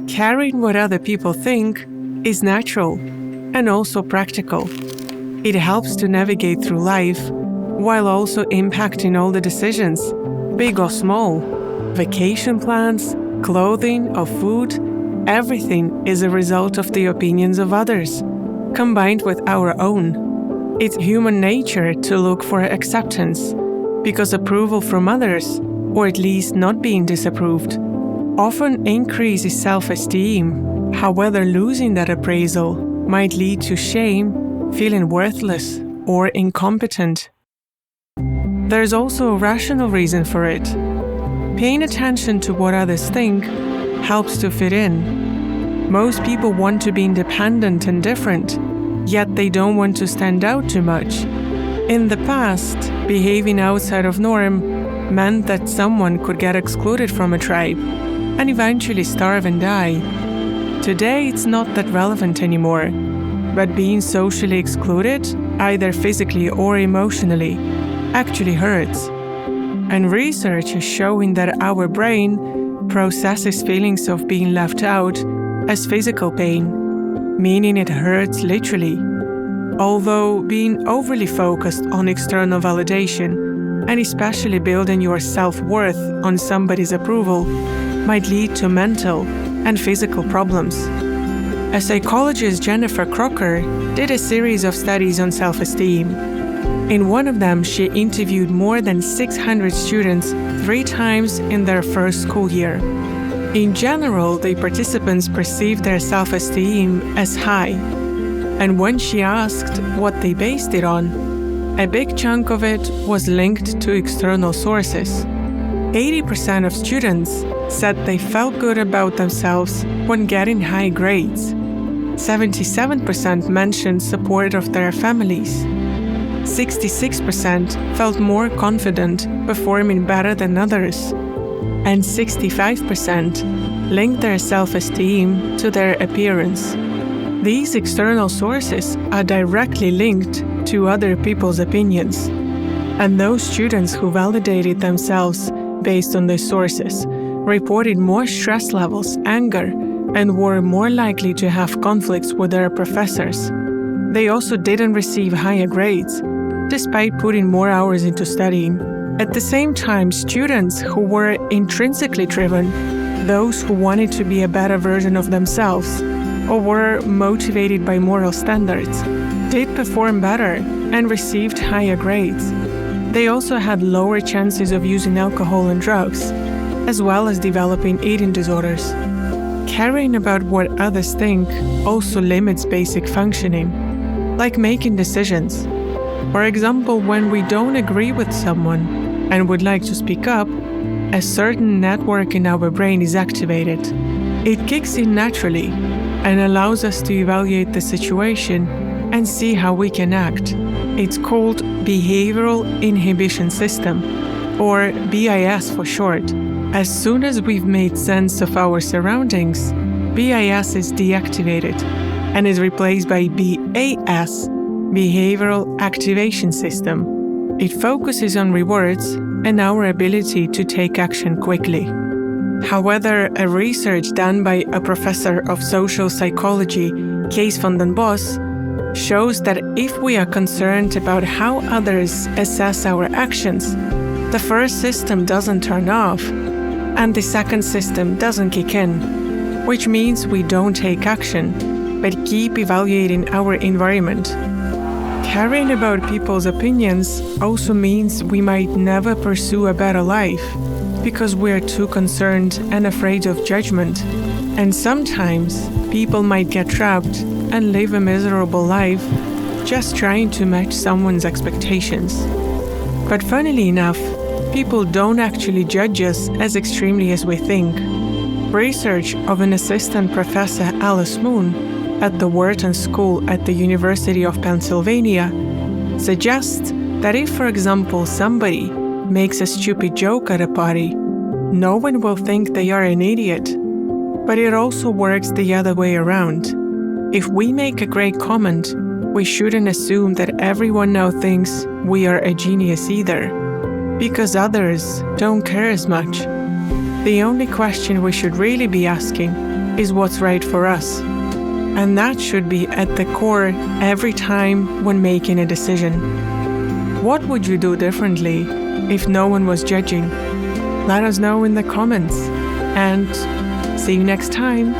Caring what other people think is natural and also practical. It helps to navigate through life while also impacting all the decisions, big or small. Vacation plans, clothing or food, everything is a result of the opinions of others, combined with our own. It's human nature to look for acceptance, because approval from others, or at least not being disapproved, often increases self-esteem. However, losing that appraisal might lead to shame, feeling worthless or incompetent. There's also a rational reason for it. Paying attention to what others think helps to fit in. Most people want to be independent and different, yet they don't want to stand out too much. In the past, behaving outside of norm meant that someone could get excluded from a tribe and eventually starve and die. Today, it's not that relevant anymore, but being socially excluded, either physically or emotionally, actually hurts. And research is showing that our brain processes feelings of being left out as physical pain, meaning it hurts literally. Although being overly focused on external validation, and especially building your self-worth on somebody's approval, might lead to mental and physical problems. A psychologist, Jennifer Crocker, did a series of studies on self-esteem. In one of them, she interviewed more than 600 students 3 times in their first school year. In general, the participants perceived their self-esteem as high. And when she asked what they based it on, a big chunk of it was linked to external sources. 80% of students said they felt good about themselves when getting high grades. 77% mentioned support of their families. 66% felt more confident performing better than others. And 65% linked their self-esteem to their appearance. These external sources are directly linked to other people's opinions. And those students who validated themselves based on these sources reported more stress levels, anger, and were more likely to have conflicts with their professors. They also didn't receive higher grades, despite putting more hours into studying. At the same time, students who were intrinsically driven, those who wanted to be a better version of themselves, or were motivated by moral standards, did perform better and received higher grades. They also had lower chances of using alcohol and drugs, as well as developing eating disorders. Caring about what others think also limits basic functioning, like making decisions. For example, when we don't agree with someone and would like to speak up, a certain network in our brain is activated. It kicks in naturally and allows us to evaluate the situation and see how we can act. It's called Behavioral Inhibition System, or BIS for short. As soon as we've made sense of our surroundings, BIS is deactivated and is replaced by BAS, Behavioral Activation System. It focuses on rewards and our ability to take action quickly. However, a research done by a professor of social psychology, Kees van den Bos, shows that if we are concerned about how others assess our actions, the first system doesn't turn off, and the second system doesn't kick in, which means we don't take action, but keep evaluating our environment. Caring about people's opinions also means we might never pursue a better life, because we're too concerned and afraid of judgment. And sometimes people might get trapped and live a miserable life just trying to match someone's expectations. But funnily enough, people don't actually judge us as extremely as we think. Research of an assistant professor, Alice Moon, at the Wharton School at the University of Pennsylvania, suggests that if, for example, somebody makes a stupid joke at a party, no one will think they are an idiot. But it also works the other way around. If we make a great comment, we shouldn't assume that everyone now thinks we are a genius either, because others don't care as much. The only question we should really be asking is what's right for us. And that should be at the core every time when making a decision. What would you do differently if no one was judging? Let us know in the comments. And see you next time.